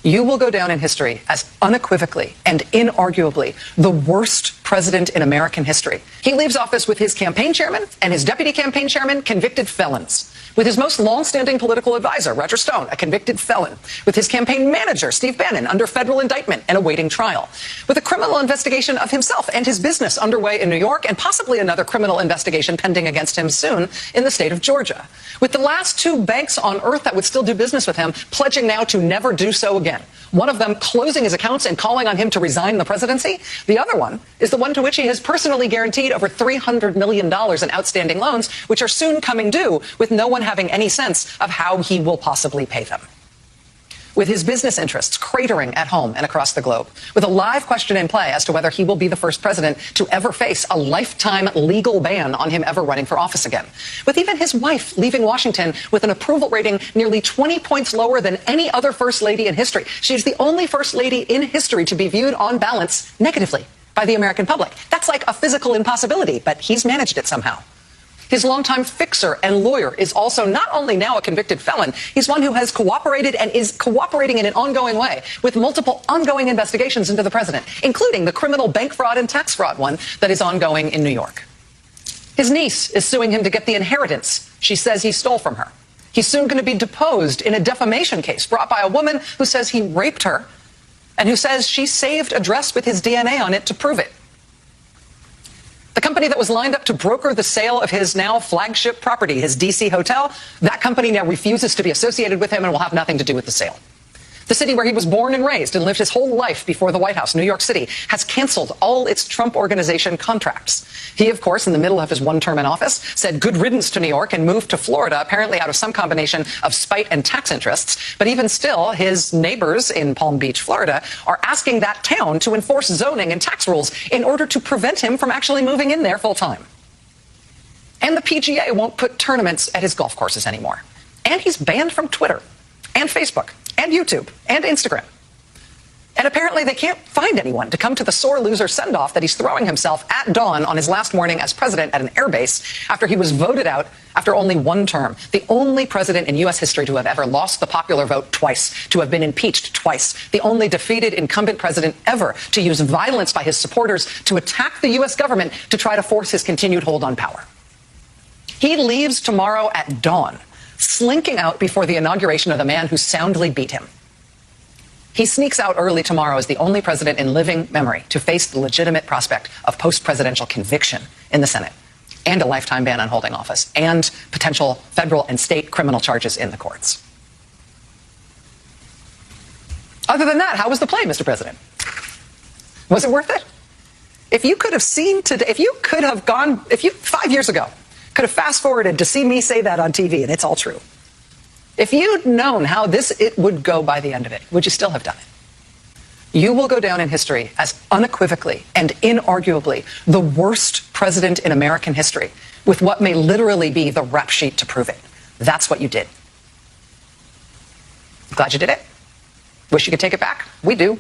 You will go down in history as unequivocally and inarguably the worst president in American history. He leaves office with his campaign chairman and his deputy campaign chairman convicted felons. With his most long-standing political advisor, Roger Stone, a convicted felon. With his campaign manager, Steve Bannon, under federal indictment and awaiting trial. With a criminal investigation of himself and his business underway in New York, and possibly another criminal investigation pending against him soon in the state of Georgia. With the last two banks on earth that would still do business with him pledging now to never do so again. One of them closing his accounts and calling on him to resign the presidency. The other one is the one to which he has personally guaranteed over $300 million in outstanding loans, which are soon coming due, with no one having any sense of how he will possibly pay them. With his business interests cratering at home and across the globe, with a live question in play as to whether he will be the first president to ever face a lifetime legal ban on him ever running for office again, with even his wife leaving Washington with an approval rating nearly 20 points lower than any other first lady in history. She's the only first lady in history to be viewed on balance negatively by the American public. That's like a physical impossibility, but he's managed it somehow. His longtime fixer and lawyer is also not only now a convicted felon, he's one who has cooperated and is cooperating in an ongoing way with multiple ongoing investigations into the president, including the criminal bank fraud and tax fraud one that is ongoing in New York. His niece is suing him to get the inheritance she says he stole from her. He's soon going to be deposed in a defamation case brought by a woman who says he raped her and who says she saved a dress with his DNA on it to prove it. The company that was lined up to broker the sale of his now flagship property, his D.C. hotel, that company now refuses to be associated with him and will have nothing to do with the sale. The city where he was born and raised and lived his whole life before the White House, New York City, has canceled all its Trump Organization contracts. He, of course, in the middle of his one term in office, said good riddance to New York and moved to Florida, apparently out of some combination of spite and tax interests. But even still, his neighbors in Palm Beach, Florida, are asking that town to enforce zoning and tax rules in order to prevent him from actually moving in there full time. And the PGA won't put tournaments at his golf courses anymore. And he's banned from Twitter and Facebook and YouTube and Instagram. And apparently they can't find anyone to come to the sore loser send-off that he's throwing himself at dawn on his last morning as president at an airbase after he was voted out after only one term. The only president in U.S. history to have ever lost the popular vote twice, to have been impeached twice. The only defeated incumbent president ever to use violence by his supporters to attack the U.S. government to try to force his continued hold on power. He leaves tomorrow at dawn, slinking out before the inauguration of the man who soundly beat him. He sneaks out early tomorrow as the only president in living memory to face the legitimate prospect of post-presidential conviction in the Senate and a lifetime ban on holding office and potential federal and state criminal charges in the courts. Other than that, how was the play, Mr. President? Was it worth it? If you could have seen today, if you 5 years ago, could have fast-forwarded to see me say that on TV, and it's all true. If you'd known how it would go by the end of it, would you still have done it? You will go down in history as unequivocally and inarguably the worst president in American history, with what may literally be the rap sheet to prove it. That's what you did. Glad you did it. Wish you could take it back. We do.